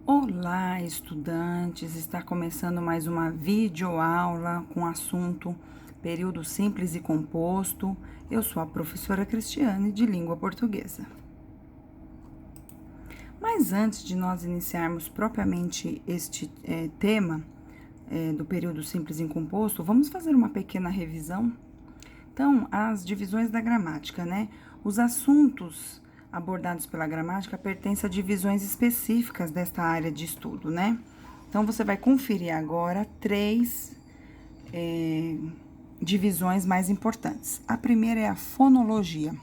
Olá, estudantes! Está começando mais uma videoaula com o assunto período simples e composto. Eu sou a professora Cristiane, de língua portuguesa. Mas antes de nós iniciarmos propriamente este tema do período simples e composto, vamos fazer uma pequena revisão. Então, as divisões da gramática, né? Os assuntos abordados pela gramática pertencem a divisões específicas desta área de estudo, né? Então, você vai conferir agora três divisões mais importantes. A primeira é a fonologia,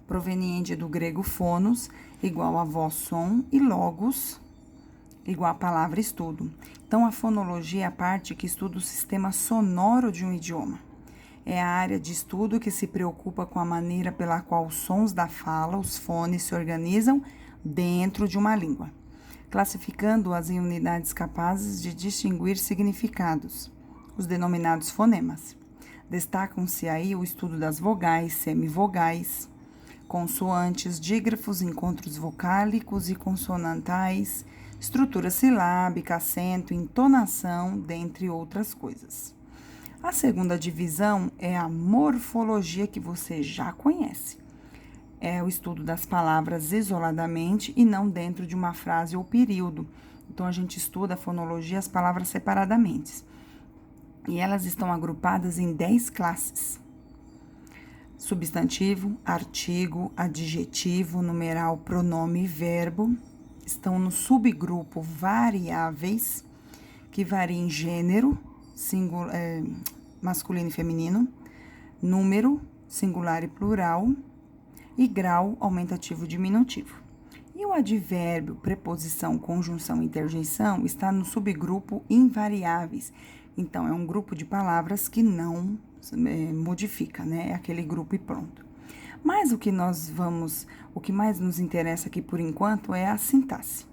proveniente do grego fonos, igual a voz, som, e logos, igual a palavra estudo. Então, a fonologia é a parte que estuda o sistema sonoro de um idioma. É a área de estudo que se preocupa com a maneira pela qual os sons da fala, os fones, se organizam dentro de uma língua, classificando-as em unidades capazes de distinguir significados, os denominados fonemas. Destacam-se aí o estudo das vogais, semivogais, consoantes, dígrafos, encontros vocálicos e consonantais, estrutura silábica, acento, entonação, dentre outras coisas. A segunda divisão é a morfologia, que você já conhece. É o estudo das palavras isoladamente e não dentro de uma frase ou período. Então, a gente estuda a fonologia, as palavras separadamente. E elas estão agrupadas em 10 classes. Substantivo, artigo, adjetivo, numeral, pronome e verbo. Estão no subgrupo variáveis, que variam em gênero, masculino e feminino, número, singular e plural, e grau, aumentativo e diminutivo. E o advérbio, preposição, conjunção e interjeição está no subgrupo invariáveis. Então, é um grupo de palavras que não modifica, né? É aquele grupo e pronto. Mas o que mais nos interessa aqui por enquanto é a sintaxe,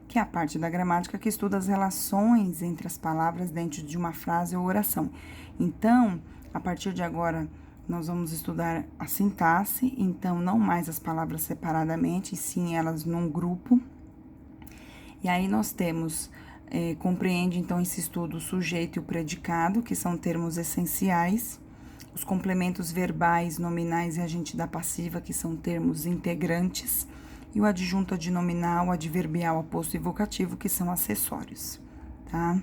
que é a parte da gramática que estuda as relações entre as palavras dentro de uma frase ou oração. Então, a partir de agora, nós vamos estudar a sintaxe, então não mais as palavras separadamente, e sim elas num grupo. E aí nós temos, compreende então esse estudo o sujeito e o predicado, que são termos essenciais, os complementos verbais, nominais e agente da passiva, que são termos integrantes, e o adjunto adnominal, adverbial, aposto e vocativo, que são acessórios, tá?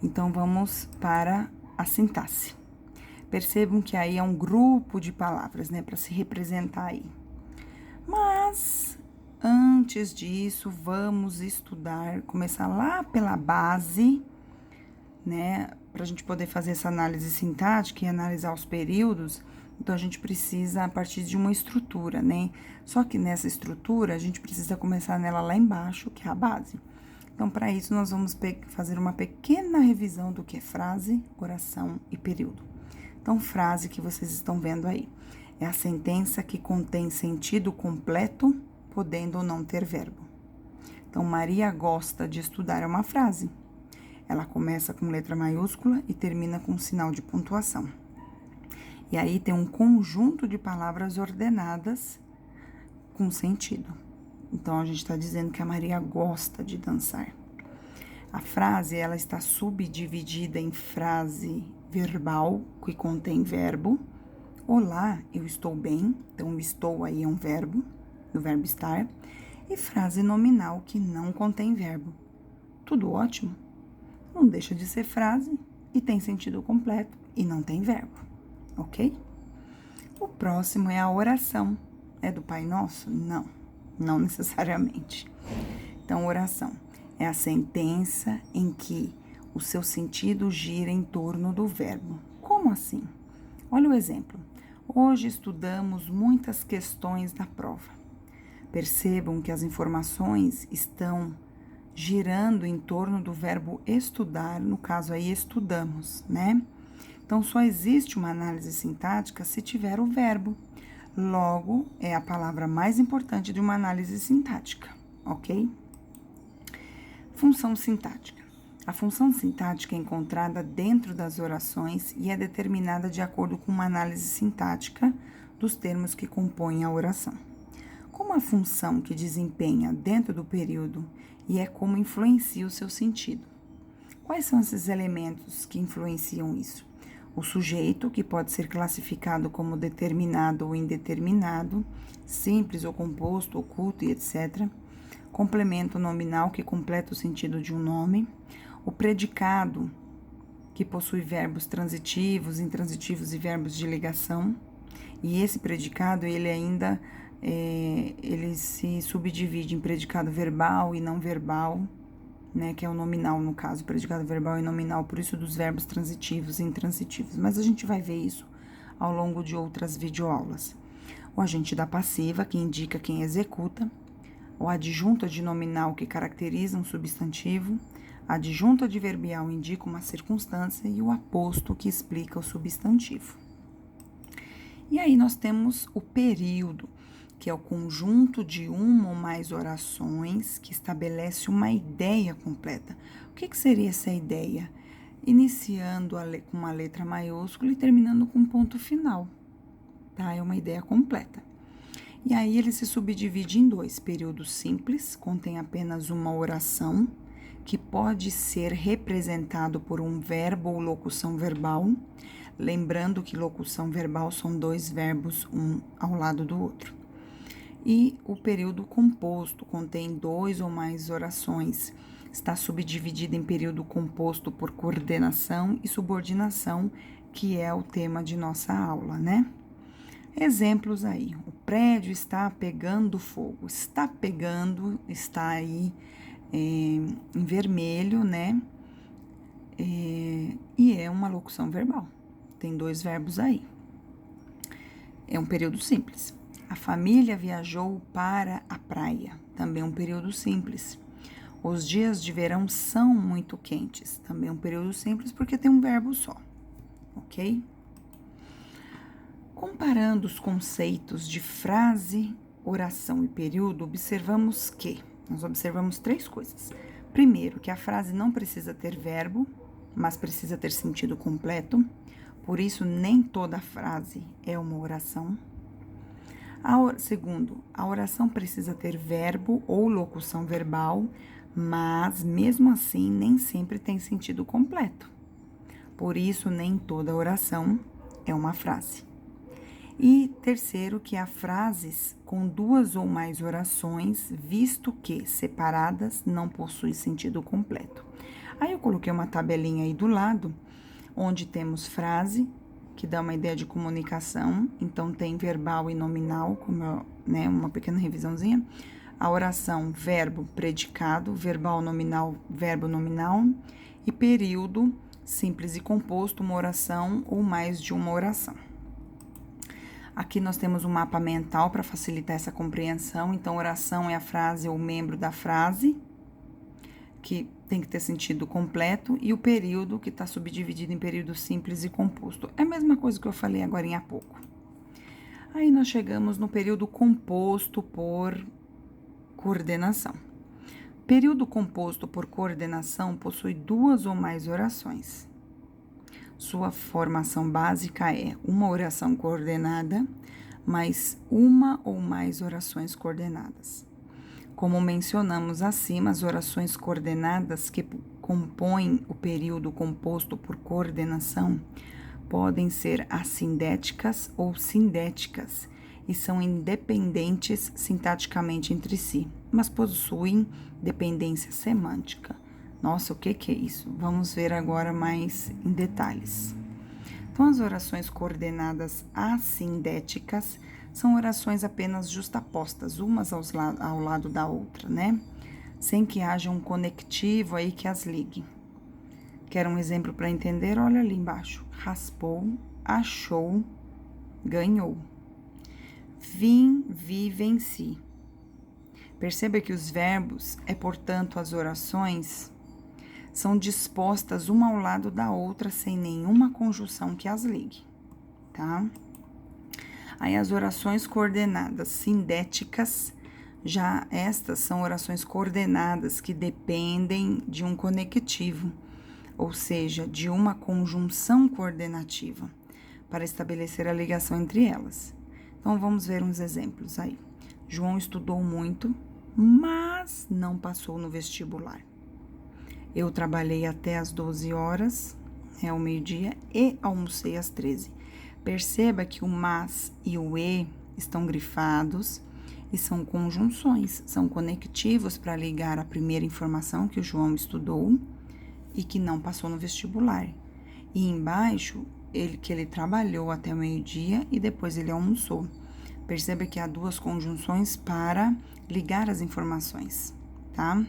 Então, vamos para a sintaxe. Percebam que aí é um grupo de palavras, né, para se representar aí. Mas, antes disso, vamos começar lá pela base, né, para a gente poder fazer essa análise sintática e analisar os períodos. Então, a gente precisa, a partir de uma estrutura, né? Só que nessa estrutura, a gente precisa começar nela lá embaixo, que é a base. Então, para isso, nós vamos fazer uma pequena revisão do que é frase, oração e período. Então, frase que vocês estão vendo aí é a sentença que contém sentido completo, podendo ou não ter verbo. Então, Maria gosta de estudar é uma frase. Ela começa com letra maiúscula e termina com sinal de pontuação. E aí tem um conjunto de palavras ordenadas com sentido. Então, a gente está dizendo que a Maria gosta de dançar. A frase, ela está subdividida em frase verbal, que contém verbo. Olá, eu estou bem. Então, o estou aí é um verbo, do verbo estar. E frase nominal, que não contém verbo. Tudo ótimo? Não deixa de ser frase e tem sentido completo e não tem verbo. Ok? O próximo é a oração. É do Pai Nosso? Não, não necessariamente. Então, oração é a sentença em que o seu sentido gira em torno do verbo. Como assim? Olha o exemplo. Hoje estudamos muitas questões da prova. Percebam que as informações estão girando em torno do verbo estudar, no caso aí, estudamos, né? Então, só existe uma análise sintática se tiver o verbo. Logo, é a palavra mais importante de uma análise sintática, ok? Função sintática. A função sintática é encontrada dentro das orações e é determinada de acordo com uma análise sintática dos termos que compõem a oração. como a função que desempenha dentro do período e é como influencia o seu sentido. Quais são esses elementos que influenciam isso? O sujeito, que pode ser classificado como determinado ou indeterminado, simples ou composto, oculto e etc. Complemento nominal, que completa o sentido de um nome. O predicado, que possui verbos transitivos, intransitivos e verbos de ligação. E esse predicado, ele se subdivide em predicado verbal e não verbal, né, que é o nominal, no caso, predicado verbal e nominal, por isso dos verbos transitivos e intransitivos. Mas a gente vai ver isso ao longo de outras videoaulas. O agente da passiva, que indica quem executa. O adjunto adnominal, que caracteriza um substantivo. A adjunto adverbial indica uma circunstância e o aposto, que explica o substantivo. E aí nós temos o período, que é o conjunto de uma ou mais orações que estabelece uma ideia completa. O que seria essa ideia? Iniciando com uma letra maiúscula e terminando com um ponto final, tá? É uma ideia completa. E aí ele se subdivide em dois: período simples, contém apenas uma oração, que pode ser representado por um verbo ou locução verbal, lembrando que locução verbal são dois verbos, um ao lado do outro. E o período composto contém dois ou mais orações. Está subdividido em período composto por coordenação e subordinação, que é o tema de nossa aula, né? Exemplos aí: o prédio está pegando fogo. Está pegando, está aí em vermelho, né? E é uma locução verbal. Tem dois verbos aí. É um período simples. A família viajou para a praia. Também um período simples. Os dias de verão são muito quentes. Também um período simples porque tem um verbo só. Ok? Comparando os conceitos de frase, oração e período, nós observamos três coisas. Primeiro, que a frase não precisa ter verbo, mas precisa ter sentido completo. Por isso, nem toda frase é uma oração. Segundo, a oração precisa ter verbo ou locução verbal, mas, mesmo assim, nem sempre tem sentido completo. Por isso, nem toda oração é uma frase. E terceiro, que há frases com duas ou mais orações, visto que separadas não possuem sentido completo. Aí eu coloquei uma tabelinha aí do lado, onde temos frase, que dá uma ideia de comunicação, então tem verbal e nominal, como uma pequena revisãozinha. A oração, verbo, predicado, verbal, nominal, verbo, nominal. E período, simples e composto, uma oração ou mais de uma oração. Aqui nós temos um mapa mental para facilitar essa compreensão. Então, oração é a frase ou membro da frase, que tem que ter sentido completo, e o período, que está subdividido em período simples e composto. É a mesma coisa que eu falei agora há pouco. Aí nós chegamos no período composto por coordenação. Período composto por coordenação possui duas ou mais orações. Sua formação básica é uma oração coordenada, mais uma ou mais orações coordenadas. Como mencionamos acima, as orações coordenadas que compõem o período composto por coordenação podem ser assindéticas ou sindéticas e são independentes sintaticamente entre si, mas possuem dependência semântica. Nossa, o que é isso? Vamos ver agora mais em detalhes. Então, as orações coordenadas assindéticas são orações apenas justapostas, umas ao lado da outra, né? Sem que haja um conectivo aí que as ligue. Quer um exemplo para entender? Olha ali embaixo. Raspou, achou, ganhou. Vim, vi, venci. Perceba que os verbos, portanto, as orações, são dispostas uma ao lado da outra, sem nenhuma conjunção que as ligue, tá? Aí, as orações coordenadas sindéticas, já estas são orações coordenadas que dependem de um conectivo, ou seja, de uma conjunção coordenativa, para estabelecer a ligação entre elas. Então, vamos ver uns exemplos aí. João estudou muito, mas não passou no vestibular. Eu trabalhei até às 12 horas, ao meio-dia, e almocei às 13. Perceba que o mas e o e estão grifados e são conjunções, são conectivos para ligar a primeira informação que o João estudou e que não passou no vestibular. E embaixo, que ele trabalhou até o meio-dia e depois ele almoçou. Perceba que há duas conjunções para ligar as informações, tá?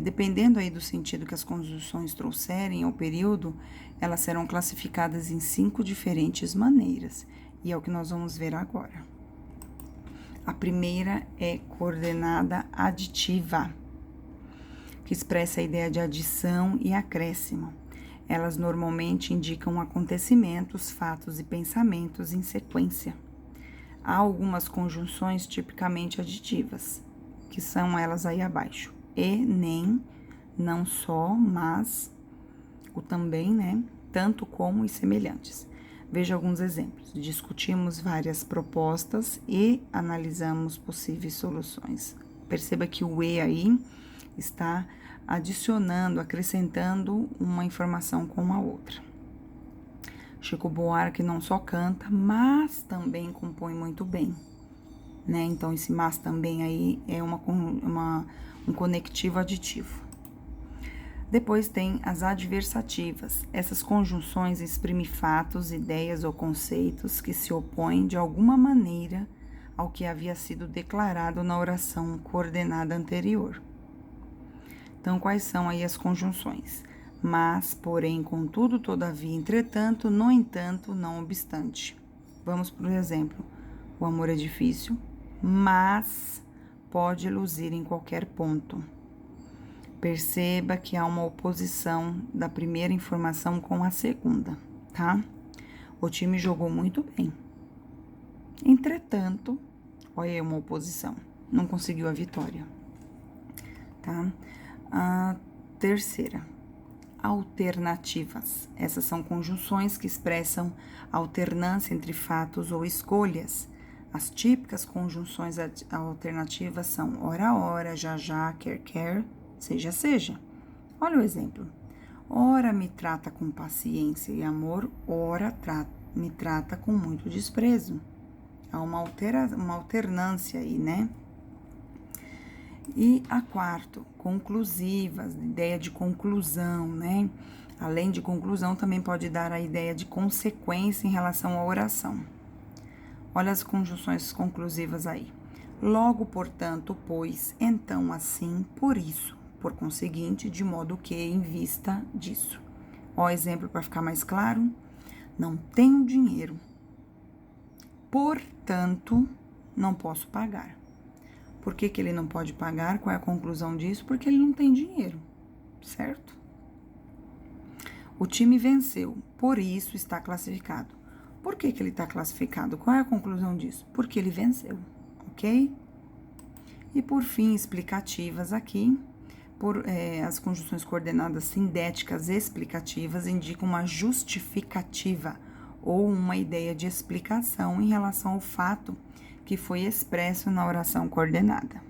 Dependendo aí do sentido que as conjunções trouxerem ao período, elas serão classificadas em 5 diferentes maneiras, e é o que nós vamos ver agora. A primeira é coordenada aditiva, que expressa a ideia de adição e acréscimo. Elas normalmente indicam acontecimentos, fatos e pensamentos em sequência. Há algumas conjunções tipicamente aditivas, que são elas aí abaixo. E, nem, não só, mas, o também, né? Tanto como e semelhantes. Veja alguns exemplos. Discutimos várias propostas e analisamos possíveis soluções. Perceba que o e aí está adicionando, acrescentando uma informação com a outra. Chico Buarque não só canta, mas também compõe muito bem, né? Então, esse mas também aí é um conectivo aditivo. Depois tem as adversativas. Essas conjunções exprimem fatos, ideias ou conceitos que se opõem de alguma maneira ao que havia sido declarado na oração coordenada anterior. Então, quais são aí as conjunções? Mas, porém, contudo, todavia, entretanto, no entanto, não obstante. Vamos para o exemplo. O amor é difícil, mas pode luzir em qualquer ponto. Perceba que há uma oposição da primeira informação com a segunda, tá? O time jogou muito bem. Entretanto, olha aí uma oposição, não conseguiu a vitória, tá? A terceira, alternativas. Essas são conjunções que expressam alternância entre fatos ou escolhas. As típicas conjunções alternativas são ora, ora, já, já, quer, quer, seja, seja. Olha o exemplo. Ora me trata com paciência e amor, ora me trata com muito desprezo. Há uma alternância aí, né? E a quarto, conclusivas, ideia de conclusão, né? Além de conclusão, também pode dar a ideia de consequência em relação à oração. Olha as conjunções conclusivas aí. Logo, portanto, pois, então, assim, por isso, por conseguinte, de modo que, em vista disso. Ó, exemplo para ficar mais claro. Não tenho dinheiro, portanto, não posso pagar. Por que ele não pode pagar? Qual é a conclusão disso? Porque ele não tem dinheiro, certo? O time venceu, por isso está classificado. Por que ele está classificado? Qual é a conclusão disso? Porque ele venceu, ok? E por fim, explicativas aqui. As conjunções coordenadas sindéticas explicativas indicam uma justificativa ou uma ideia de explicação em relação ao fato que foi expresso na oração coordenada.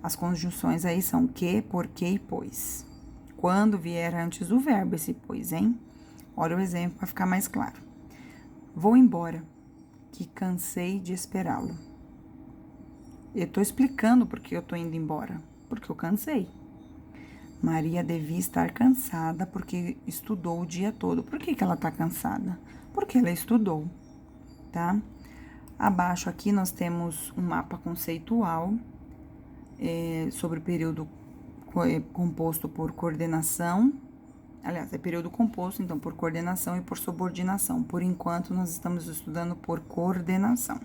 As conjunções aí são que, porque e pois. Quando vier antes o verbo esse pois, hein? Olha o exemplo para ficar mais claro. Vou embora, que cansei de esperá-lo. Eu tô explicando por que eu tô indo embora, porque eu cansei. Maria devia estar cansada porque estudou o dia todo. Por que ela tá cansada? Porque ela estudou, tá? Abaixo aqui nós temos um mapa conceitual sobre o período composto por coordenação. Aliás, é período composto, então, por coordenação e por subordinação. Por enquanto, nós estamos estudando por coordenação,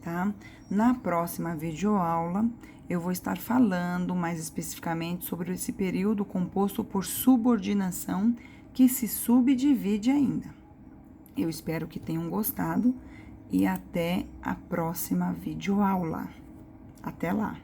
tá? Na próxima videoaula, eu vou estar falando mais especificamente sobre esse período composto por subordinação, que se subdivide ainda. Eu espero que tenham gostado e até a próxima videoaula. Até lá!